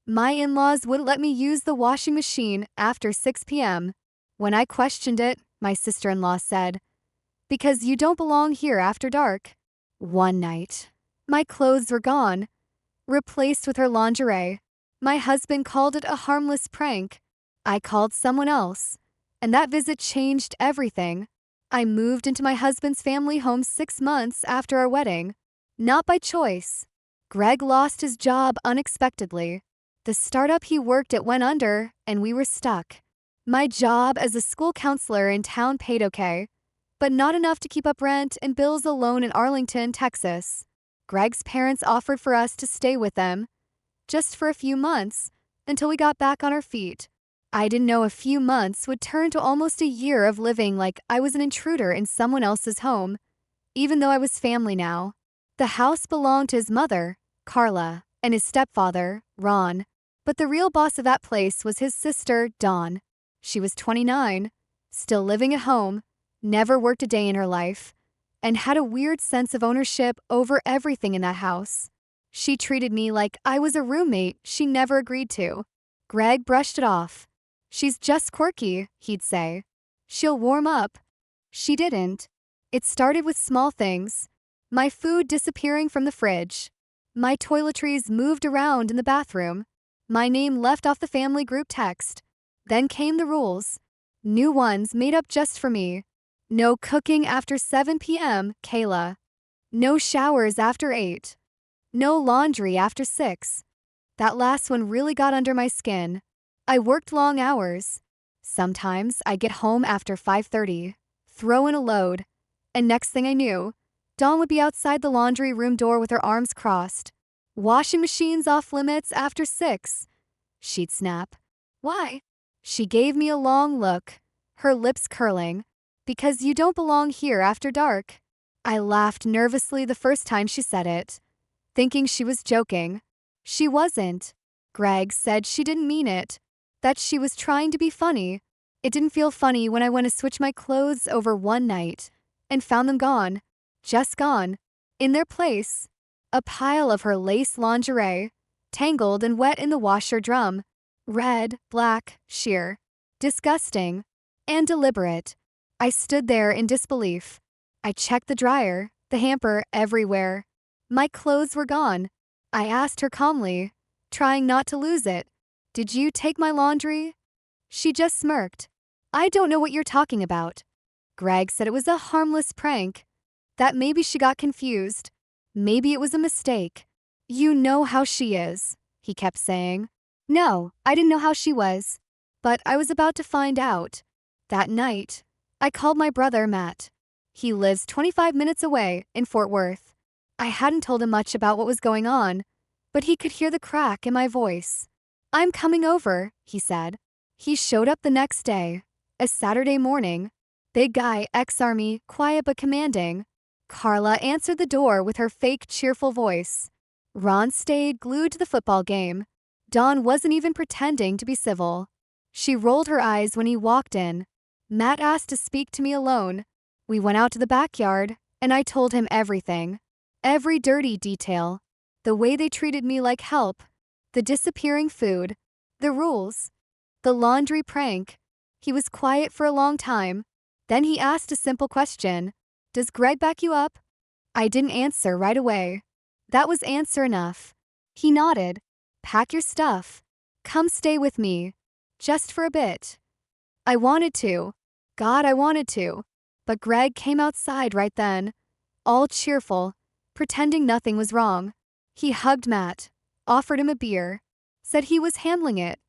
My in-laws wouldn't let me use the washing machine after 6 p.m. When I questioned it, my sister-in-law said, "Because you don't belong here after dark." One night, my clothes were gone, replaced with her lingerie. My husband called it a harmless prank. I called someone else, and that visit changed everything. I moved into my husband's family home 6 months after our wedding. Not by choice. Greg lost his job unexpectedly. The startup he worked at went under, and we were stuck. My job as a school counselor in town paid okay, but not enough to keep up rent and bills alone in Arlington, Texas. Greg's parents offered for us to stay with them, just for a few months, until we got back on our feet. I didn't know a few months would turn to almost a year of living like I was an intruder in someone else's home, even though I was family now. The house belonged to his mother, Carla, and his stepfather, Ron. But the real boss of that place was his sister, Dawn. She was 29, still living at home, never worked a day in her life, and had a weird sense of ownership over everything in that house. She treated me like I was a roommate she never agreed to. Greg brushed it off. "She's just quirky," he'd say. "She'll warm up." She didn't. It started with small things. My food disappearing from the fridge. My toiletries moved around in the bathroom. My name left off the family group text. Then came the rules. New ones made up just for me. No cooking after 7 p.m., Kayla. No showers after 8. No laundry after 6. That last one really got under my skin. I worked long hours. Sometimes I'd get home after 5:30, throw in a load, and next thing I knew, Dawn would be outside the laundry room door with her arms crossed. "Washing machines off limits after 6. She'd snap. "Why?" She gave me a long look, her lips curling. "Because you don't belong here after dark." I laughed nervously the first time she said it, thinking she was joking. She wasn't. Greg said she didn't mean it, that she was trying to be funny. It didn't feel funny when I went to switch my clothes over one night and found them gone. Just gone. In their place, a pile of her lace lingerie, tangled and wet in the washer drum. Red, black, sheer. Disgusting. And deliberate. I stood there in disbelief. I checked the dryer, the hamper, everywhere. My clothes were gone. I asked her calmly, trying not to lose it, "Did you take my laundry?" She just smirked. "I don't know what you're talking about." Greg said it was a harmless prank. That maybe she got confused. Maybe it was a mistake. "You know how she is," he kept saying. No, I didn't know how she was. But I was about to find out. That night, I called my brother, Matt. He lives 25 minutes away in Fort Worth. I hadn't told him much about what was going on, but he could hear the crack in my voice. "I'm coming over," he said. He showed up the next day, a Saturday morning. Big guy, ex-army, quiet but commanding. Carla answered the door with her fake cheerful voice. Ron stayed glued to the football game. Dawn wasn't even pretending to be civil. She rolled her eyes when he walked in. Matt asked to speak to me alone. We went out to the backyard, and I told him everything. Every dirty detail. The way they treated me like help. The disappearing food. The rules. The laundry prank. He was quiet for a long time. Then he asked a simple question. "Does Greg back you up?" I didn't answer right away. That was answer enough. He nodded. "Pack your stuff. Come stay with me. Just for a bit." I wanted to. God, I wanted to. But Greg came outside right then, all cheerful, pretending nothing was wrong. He hugged Matt, offered him a beer, said he was handling it.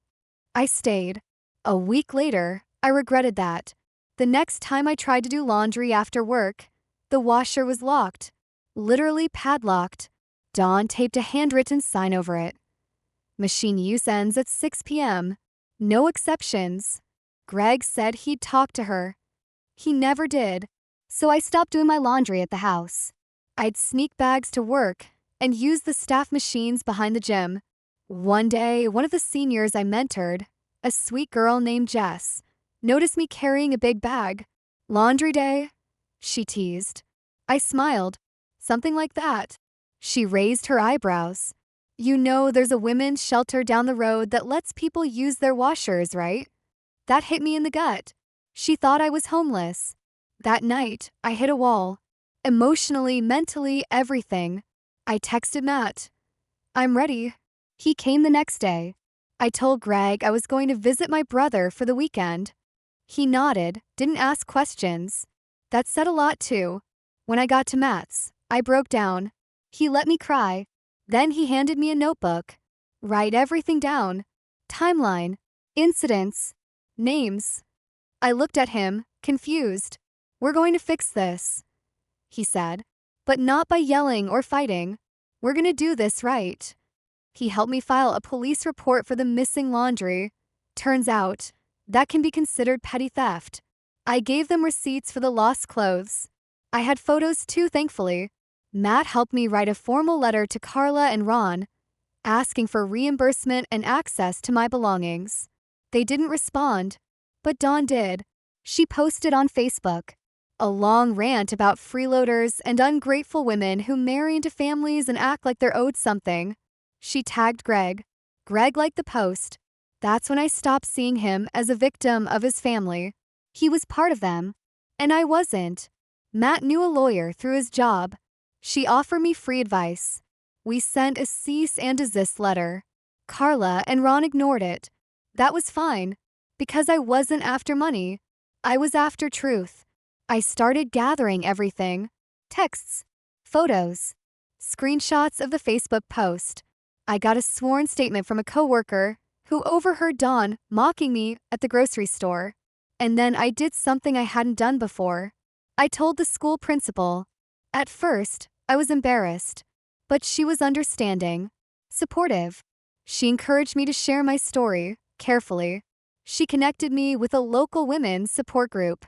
I stayed. A week later, I regretted that. The next time I tried to do laundry after work, the washer was locked, literally padlocked. Dawn taped a handwritten sign over it. "Machine use ends at 6 p.m. No exceptions." Greg said he'd talk to her. He never did. So I stopped doing my laundry at the house. I'd sneak bags to work and use the staff machines behind the gym. One day, one of the seniors I mentored, a sweet girl named Jess, noticed me carrying a big bag. "Laundry day?" she teased. I smiled. "Something like that." She raised her eyebrows. You know there's a women's shelter down the road that lets people use their washers, right? That hit me in the gut. She thought I was homeless. That night, I hit a wall. Emotionally, mentally, everything. I texted Matt. I'm ready. He came the next day. I told Greg I was going to visit my brother for the weekend. He nodded, didn't ask questions. That said a lot too. When I got to Matt's, I broke down. He let me cry. Then he handed me a notebook. Write everything down. Timeline. Incidents. Names. I looked at him, confused. We're going to fix this, he said. But not by yelling or fighting. We're gonna do this right. He helped me file a police report for the missing laundry. Turns out, that can be considered petty theft. I gave them receipts for the lost clothes. I had photos too, thankfully. Matt helped me write a formal letter to Carla and Ron, asking for reimbursement and access to my belongings. They didn't respond, but Dawn did. She posted on Facebook a long rant about freeloaders and ungrateful women who marry into families and act like they're owed something. She tagged Greg. Greg liked the post. That's when I stopped seeing him as a victim of his family. He was part of them, and I wasn't. Matt knew a lawyer through his job. She offered me free advice. We sent a cease and desist letter. Carla and Ron ignored it. That was fine, because I wasn't after money. I was after truth. I started gathering everything. Texts, photos, screenshots of the Facebook post. I got a sworn statement from a coworker who overheard Dawn mocking me at the grocery store. And then I did something I hadn't done before. I told the school principal. At first, I was embarrassed, but she was understanding, supportive. She encouraged me to share my story, carefully. She connected me with a local women's support group.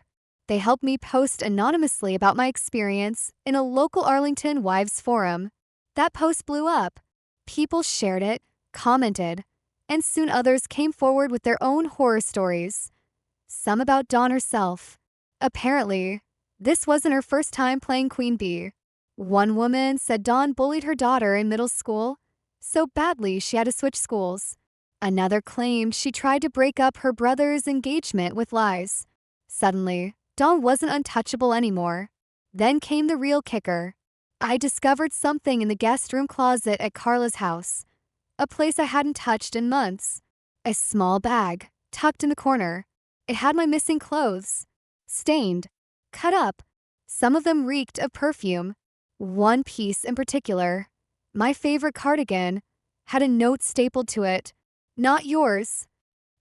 They helped me post anonymously about my experience in a local Arlington wives forum. That post blew up. People shared it, commented, and soon others came forward with their own horror stories. Some about Dawn herself. Apparently, this wasn't her first time playing Queen Bee. One woman said Dawn bullied her daughter in middle school so badly she had to switch schools. Another claimed she tried to break up her brother's engagement with lies. Suddenly, Dawn wasn't untouchable anymore. Then came the real kicker. I discovered something in the guest room closet at Carla's house, a place I hadn't touched in months. A small bag, tucked in the corner. It had my missing clothes. Stained. Cut up. Some of them reeked of perfume. One piece in particular, my favorite cardigan, had a note stapled to it. Not yours.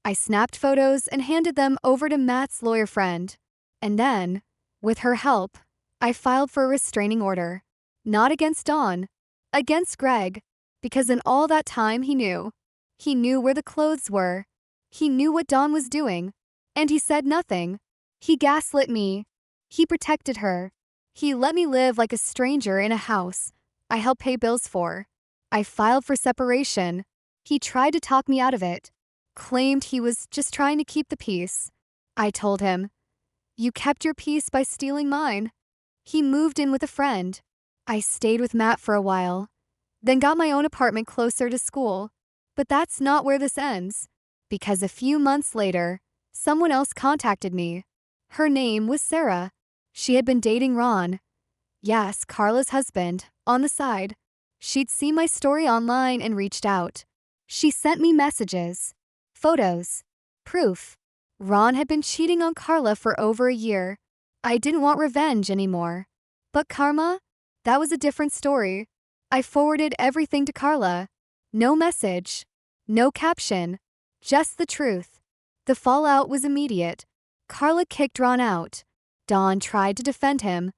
I snapped photos and handed them over to Matt's lawyer friend. And then, with her help, I filed for a restraining order. Not against Dawn, against Greg, because in all that time he knew. He knew where the clothes were. He knew what Dawn was doing. And he said nothing. He gaslit me. He protected her. He let me live like a stranger in a house I helped pay bills for. I filed for separation. He tried to talk me out of it. Claimed he was just trying to keep the peace. I told him, "You kept your peace by stealing mine." He moved in with a friend. I stayed with Matt for a while, then got my own apartment closer to school. But that's not where this ends, because a few months later, someone else contacted me. Her name was Sarah. She had been dating Ron. Yes, Carla's husband, on the side. She'd seen my story online and reached out. She sent me messages, photos, proof. Ron had been cheating on Carla for over a year. I didn't want revenge anymore. But karma? That was a different story. I forwarded everything to Carla. No message. No caption. Just the truth. The fallout was immediate. Carla kicked Ron out. Dawn tried to defend him,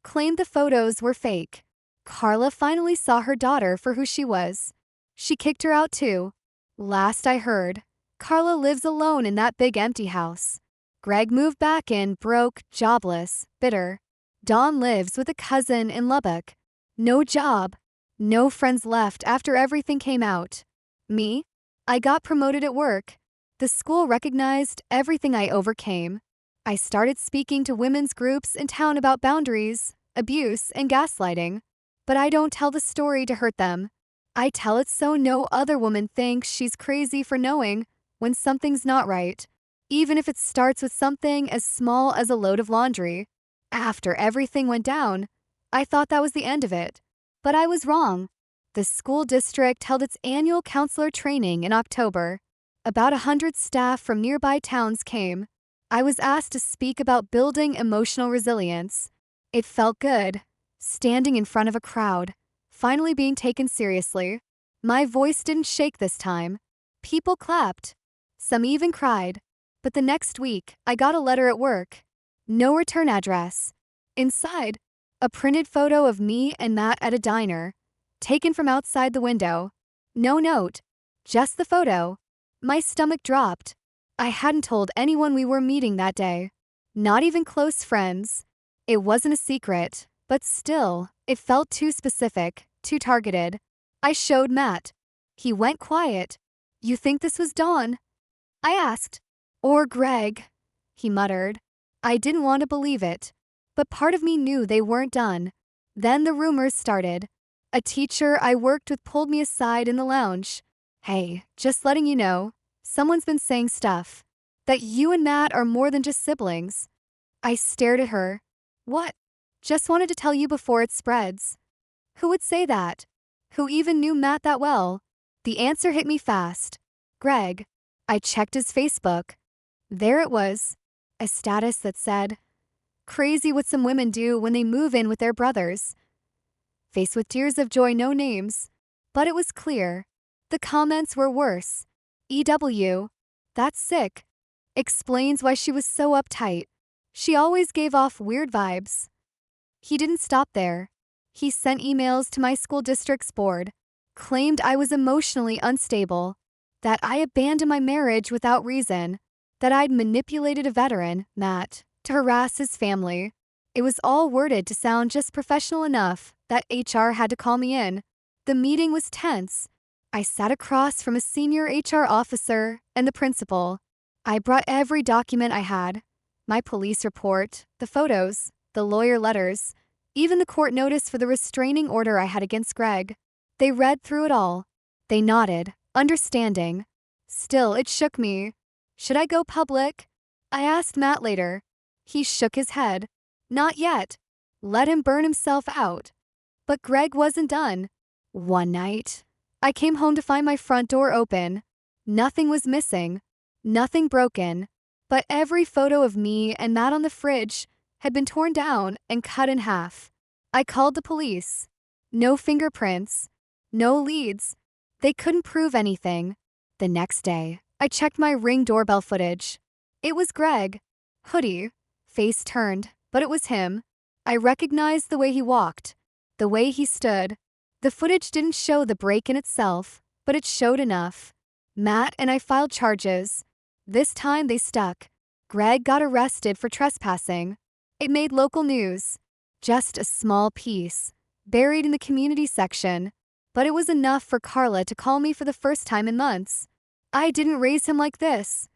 claimed the photos were fake. Carla finally saw her daughter for who she was. She kicked her out too. Last I heard, Carla lives alone in that big empty house. Greg moved back in broke, jobless, bitter. Dawn lives with a cousin in Lubbock. No job. No friends left after everything came out. Me? I got promoted at work. The school recognized everything I overcame. I started speaking to women's groups in town about boundaries, abuse, and gaslighting. But I don't tell the story to hurt them. I tell it so no other woman thinks she's crazy for knowing when something's not right, even if it starts with something as small as a load of laundry. After everything went down, I thought that was the end of it. But I was wrong. The school district held its annual counselor training in October. About 100 staff from nearby towns came. I was asked to speak about building emotional resilience. It felt good, standing in front of a crowd, finally being taken seriously. My voice didn't shake this time. People clapped. Some even cried. But the next week, I got a letter at work. No return address. Inside, a printed photo of me and Matt at a diner, taken from outside the window. No note, just the photo. My stomach dropped. I hadn't told anyone we were meeting that day. Not even close friends. It wasn't a secret, but still, it felt too specific, too targeted. I showed Matt. He went quiet. "You think this was Dawn?" I asked. "Or Greg," he muttered. I didn't want to believe it, but part of me knew they weren't done. Then the rumors started. A teacher I worked with pulled me aside in the lounge. "Hey, just letting you know, someone's been saying stuff. That you and Matt are more than just siblings." I stared at her. "What?" "Just wanted to tell you before it spreads." Who would say that? Who even knew Matt that well? The answer hit me fast. Greg. I checked his Facebook. There it was. A status that said, "Crazy what some women do when they move in with their brothers." Faced with tears of joy, no names. But it was clear. The comments were worse. "EW. That's sick. Explains why she was so uptight. She always gave off weird vibes." He didn't stop there. He sent emails to my school district's board, claimed I was emotionally unstable, that I abandoned my marriage without reason, that I'd manipulated a veteran, Matt, to harass his family. It was all worded to sound just professional enough that HR had to call me in. The meeting was tense. I sat across from a senior HR officer and the principal. I brought every document I had. My police report, the photos, the lawyer letters, even the court notice for the restraining order I had against Greg. They read through it all. They nodded, understanding. Still, it shook me. Should I go public? I asked Matt later. He shook his head. Not yet. Let him burn himself out. But Greg wasn't done. One night, I came home to find my front door open. Nothing was missing. Nothing broken. But every photo of me and Matt on the fridge had been torn down and cut in half. I called the police. No fingerprints. No leads. They couldn't prove anything. The next day, I checked my Ring doorbell footage. It was Greg. Hoodie. Face turned, but it was him. I recognized the way he walked. The way he stood. The footage didn't show the break in itself, but it showed enough. Matt and I filed charges. This time they stuck. Greg got arrested for trespassing. It made local news. Just a small piece, buried in the community section. But it was enough for Carla to call me for the first time in months. "I didn't raise him like this,"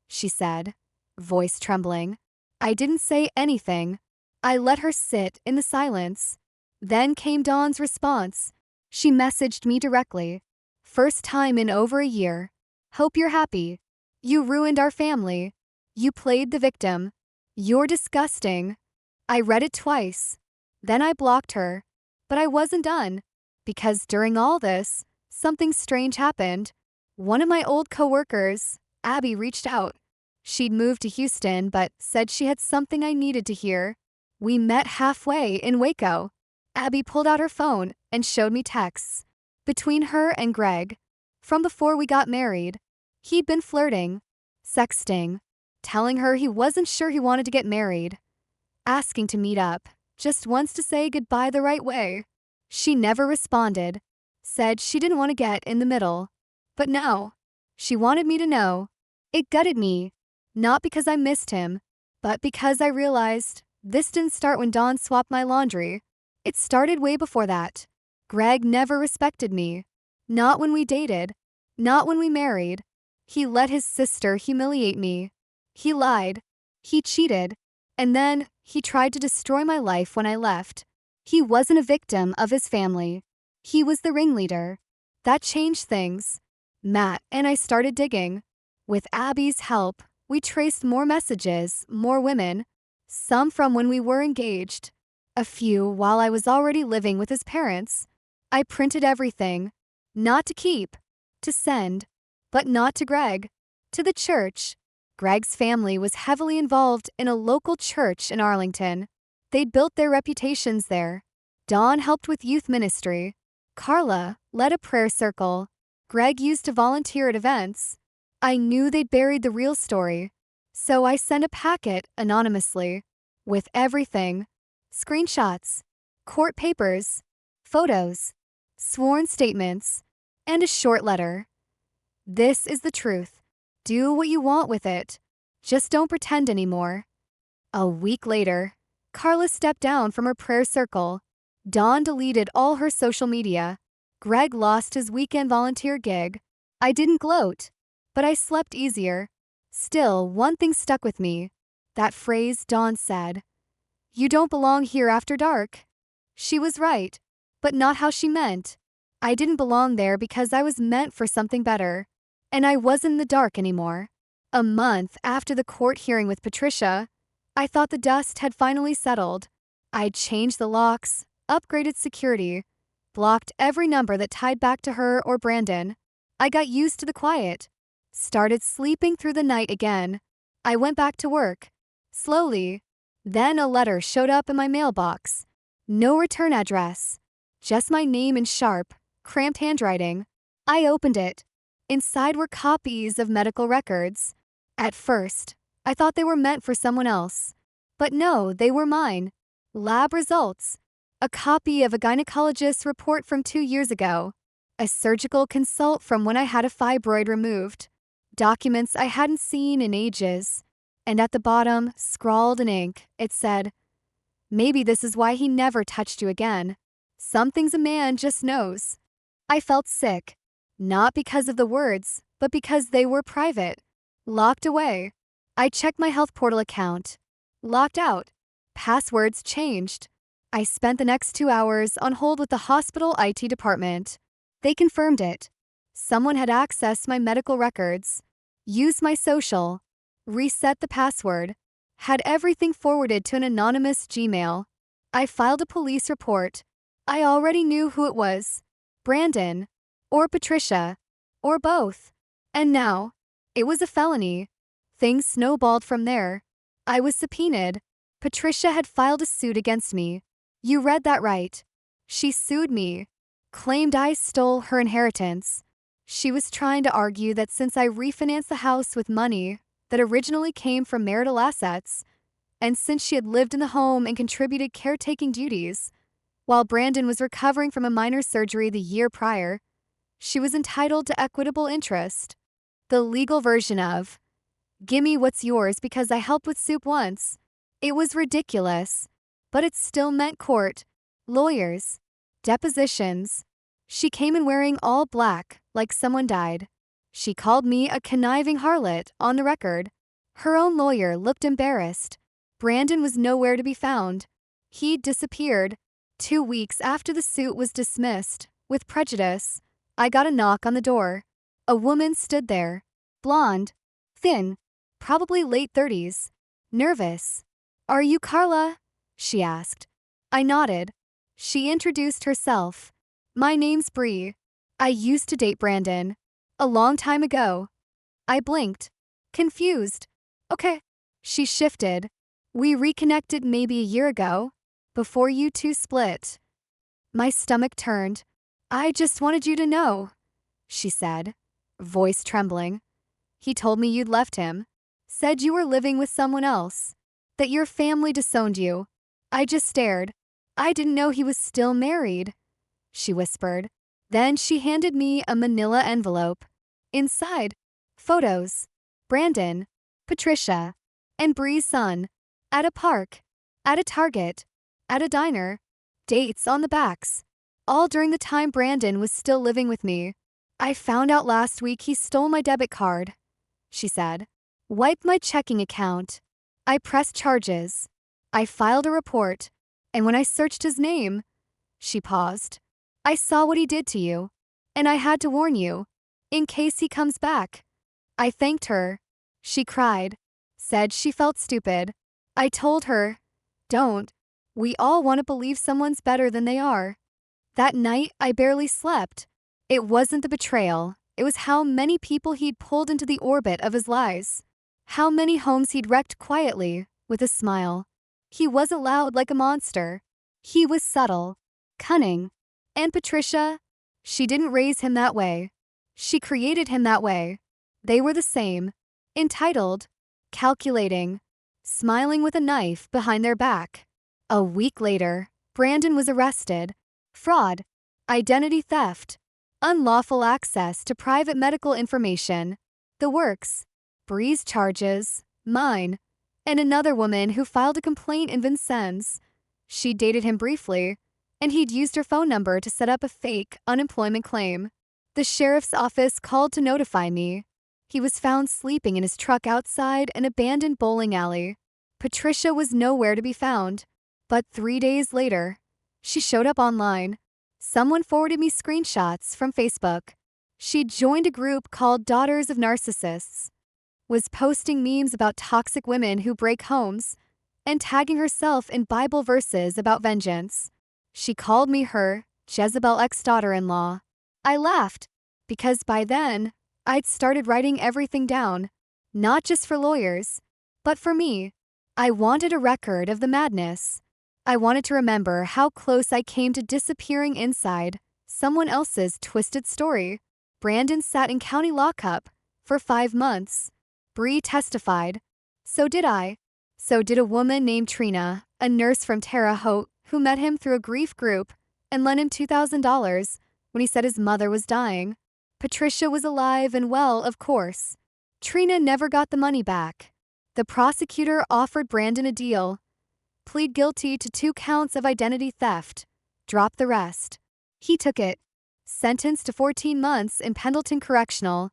she said, voice trembling. I didn't say anything. I let her sit in the silence. Then came Dawn's response. She messaged me directly. "First time in over a year. Hope you're happy. You ruined our family. You played the victim. You're disgusting." I read it twice. Then I blocked her. But I wasn't done. Because during all this, something strange happened. One of my old coworkers, Abby, reached out. She'd moved to Houston but said she had something I needed to hear. We met halfway in Waco. Abby pulled out her phone and showed me texts. Between her and Greg. From before we got married. He'd been flirting. Sexting. Telling her he wasn't sure he wanted to get married. Asking to meet up. Just once to say goodbye the right way. She never responded. Said she didn't want to get in the middle. But now, she wanted me to know. It gutted me. Not because I missed him, but because I realized this didn't start when Dawn swapped my laundry. It started way before that. Greg never respected me. Not when we dated. Not when we married. He let his sister humiliate me. He lied. He cheated. And then, he tried to destroy my life when I left. He wasn't a victim of his family. He was the ringleader. That changed things. Matt and I started digging. With Abby's help, we traced more messages, more women, some from when we were engaged, a few while I was already living with his parents. I printed everything, not to keep, to send, but not to Greg, to the church. Greg's family was heavily involved in a local church in Arlington. They'd built their reputations there. Dawn helped with youth ministry. Carla led a prayer circle. Greg used to volunteer at events. I knew they'd buried the real story, so I sent a packet anonymously with everything: screenshots, court papers, photos, sworn statements, and a short letter. This is the truth. Do what you want with it. Just don't pretend anymore. A week later, Carla stepped down from her prayer circle. Dawn deleted all her social media. Greg lost his weekend volunteer gig. I didn't gloat, but I slept easier. Still, one thing stuck with me. That phrase Dawn said, "You don't belong here after dark." She was right, but not how she meant. I didn't belong there because I was meant for something better, and I wasn't in the dark anymore. A month after the court hearing with Patricia, I thought the dust had finally settled. I'd changed the locks, upgraded security, blocked every number that tied back to her or Brandon. I got used to the quiet, started sleeping through the night again. I went back to work, slowly. Then a letter showed up in my mailbox. No return address, just my name in sharp, cramped handwriting. I opened it. Inside were copies of medical records. At first, I thought they were meant for someone else. But no, they were mine. Lab results. A copy of a gynecologist's report from 2 years ago. A surgical consult from when I had a fibroid removed. Documents I hadn't seen in ages. And at the bottom, scrawled in ink, it said, "Maybe this is why he never touched you again. Some things a man just knows." I felt sick. Not because of the words, but because they were private. Locked away. I checked my health portal account. Locked out. Passwords changed. I spent the next 2 hours on hold with the hospital IT department. They confirmed it. Someone had accessed my medical records, used my social, reset the password, had everything forwarded to an anonymous Gmail. I filed a police report. I already knew who it was. Brandon, or Patricia, or both. And now, it was a felony. Things snowballed from there. I was subpoenaed. Patricia had filed a suit against me. You read that right. She sued me, claimed I stole her inheritance. She was trying to argue that since I refinanced the house with money that originally came from marital assets, and since she had lived in the home and contributed caretaking duties, while Brandon was recovering from a minor surgery the year prior, she was entitled to equitable interest. The legal version of, "Gimme what's yours because I helped with soup once." It was ridiculous, but it still meant court, lawyers, depositions. She came in wearing all black, like someone died. She called me a conniving harlot on the record. Her own lawyer looked embarrassed. Brandon was nowhere to be found. He'd disappeared. 2 weeks after the suit was dismissed, with prejudice, I got a knock on the door. A woman stood there, blonde, thin, probably late 30s, nervous. "Are you Carla?" she asked. I nodded. She introduced herself. "My name's Bree. I used to date Brandon. A long time ago." I blinked, confused. "Okay." She shifted. "We reconnected maybe a year ago, before you two split." My stomach turned. "I just wanted you to know," she said, voice trembling. "He told me you'd left him. Said you were living with someone else. That your family disowned you." I just stared. "I didn't know he was still married," she whispered. Then she handed me a manila envelope. Inside, photos. Brandon, Patricia, and Bree's son. At a park. At a Target. At a diner. Dates on the backs. All during the time Brandon was still living with me. "I found out last week he stole my debit card," she said. "Wiped my checking account. I pressed charges. I filed a report. And when I searched his name," she paused, "I saw what he did to you. And I had to warn you, in case he comes back. I thanked her. She cried, said she felt stupid. I told her, don't. We all want to believe someone's better than they are. That night, I barely slept. It wasn't the betrayal. It was how many people he'd pulled into the orbit of his lies. How many homes he'd wrecked quietly, with a smile. He wasn't loud like a monster. He was subtle, cunning. And Patricia, she didn't raise him that way. She created him that way. They were the same. Entitled, calculating, smiling with a knife behind their back. A week later, Brandon was arrested. Fraud, identity theft, unlawful access to private medical information. The works. Bree's charges, mine, and another woman who filed a complaint in Vincennes. She dated him briefly, and he'd used her phone number to set up a fake unemployment claim. The sheriff's office called to notify me. He was found sleeping in his truck outside an abandoned bowling alley. Patricia was nowhere to be found. But 3 days later, she showed up online. Someone forwarded me screenshots from Facebook. She'd joined a group called Daughters of Narcissists, was posting memes about toxic women who break homes, and tagging herself in Bible verses about vengeance. She called me her Jezebel ex-daughter-in-law. I laughed, because by then, I'd started writing everything down, not just for lawyers, but for me. I wanted a record of the madness. I wanted to remember how close I came to disappearing inside someone else's twisted story. Brandon sat in county lockup for 5 months. Bree testified. So did I. So did a woman named Trina, a nurse from Terre Haute, who met him through a grief group and lent him $2,000 when he said his mother was dying. Patricia was alive and well, of course. Trina never got the money back. The prosecutor offered Brandon a deal. Plead guilty to 2 counts of identity theft. Drop the rest. He took it. Sentenced to 14 months in Pendleton Correctional,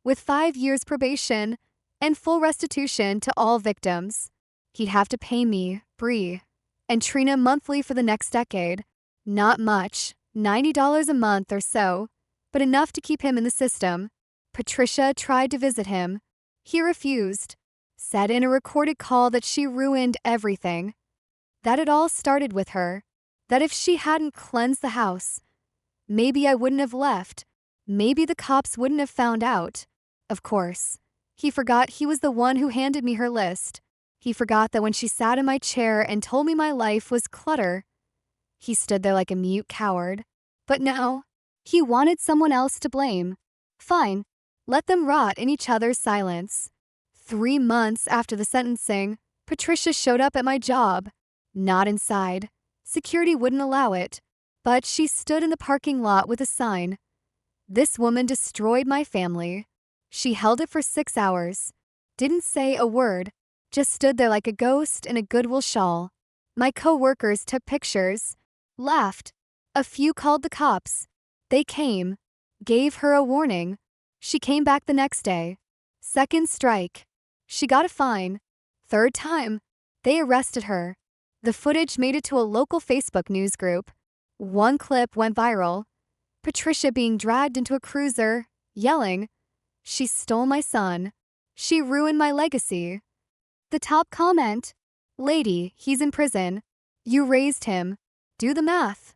with 5 years probation and full restitution to all victims. He'd have to pay me, Bree, and Trina monthly for the next decade. Not much, $90 a month or so, but enough to keep him in the system. Patricia tried to visit him. He refused. Said in a recorded call that she ruined everything. That it all started with her. That if she hadn't cleansed the house, maybe I wouldn't have left. Maybe the cops wouldn't have found out. Of course. He forgot he was the one who handed me her list. He forgot that when she sat in my chair and told me my life was clutter, he stood there like a mute coward. But now, he wanted someone else to blame. Fine. Let them rot in each other's silence. 3 months after the sentencing, Patricia showed up at my job. Not inside. Security wouldn't allow it. But she stood in the parking lot with a sign. This woman destroyed my family. She held it for 6 hours. Didn't say a word. Just stood there like a ghost in a Goodwill shawl. My co-workers took pictures. Laughed. A few called the cops. They came. Gave her a warning. She came back the next day. Second strike. She got a fine. Third time. They arrested her. The footage made it to a local Facebook news group. One clip went viral. Patricia being dragged into a cruiser, yelling, "She stole my son. She ruined my legacy." The top comment, "Lady, he's in prison. You raised him. Do the math."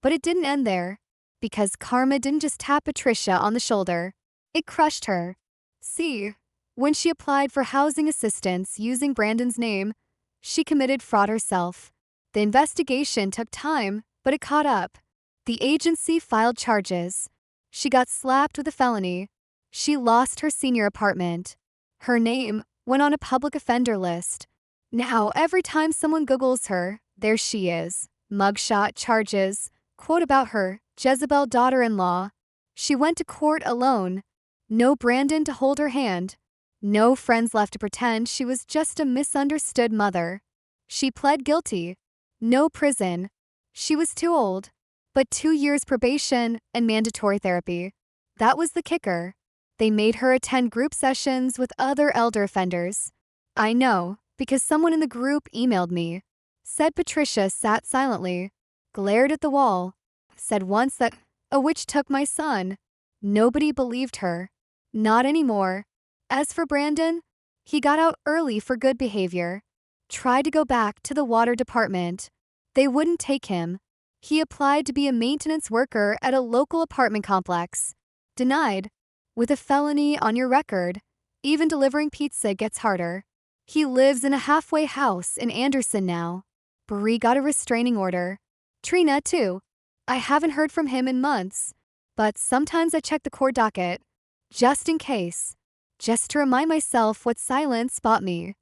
But it didn't end there. Because karma didn't just tap Patricia on the shoulder. It crushed her. See, when she applied for housing assistance using Brandon's name, she committed fraud herself. The investigation took time, but it caught up. The agency filed charges. She got slapped with a felony. She lost her senior apartment. Her name went on a public offender list. Now, every time someone Googles her, there she is. Mugshot, charges, quote about her, Jezebel daughter-in-law. She went to court alone. No Brandon to hold her hand. No friends left to pretend she was just a misunderstood mother. She pled guilty. No prison. She was too old. But 2 years probation and mandatory therapy. That was the kicker. They made her attend group sessions with other elder offenders. I know, because someone in the group emailed me. Said Patricia sat silently, glared at the wall. Said once that A witch took my son. Nobody believed her. Not anymore. As for Brandon, he got out early for good behavior. Tried to go back to the water department. They wouldn't take him. He applied to be a maintenance worker at a local apartment complex. Denied. With a felony on your record, even delivering pizza gets harder. He lives in a halfway house in Anderson now. Bree got a restraining order. Trina, too. I haven't heard from him in months, but sometimes I check the court docket, just in case, just to remind myself what silence bought me.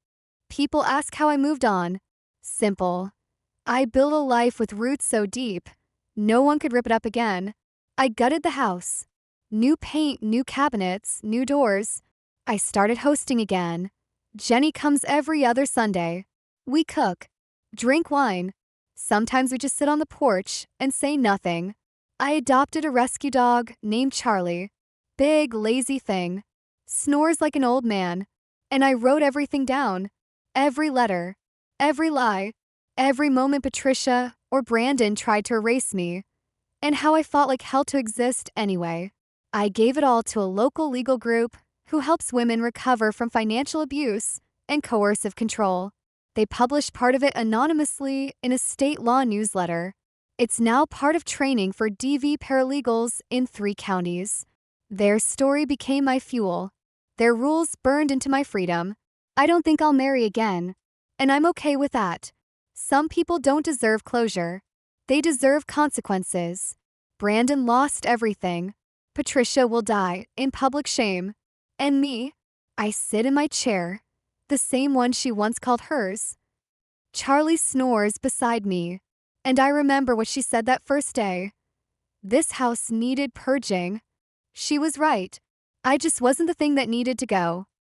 People ask how I moved on. Simple. I built a life with roots so deep, no one could rip it up again. I gutted the house. New paint, new cabinets, new doors. I started hosting again. Jenny comes every other Sunday. We cook, drink wine. Sometimes we just sit on the porch and say nothing. I adopted a rescue dog named Charlie. Big, lazy thing. Snores like an old man. And I wrote everything down. Every letter. Every lie. Every moment Patricia or Brandon tried to erase me. And how I fought like hell to exist anyway. I gave it all to a local legal group who helps women recover from financial abuse and coercive control. They published part of it anonymously in a state law newsletter. It's now part of training for DV paralegals in 3 counties. Their story became my fuel. Their rules burned into my freedom. I don't think I'll marry again. And I'm okay with that. Some people don't deserve closure. They deserve consequences. Brandon lost everything. Patricia will die in public shame. And me? I sit in my chair, the same one she once called hers. Charlie snores beside me, and I remember what she said that first day. This house needed purging. She was right. I just wasn't the thing that needed to go.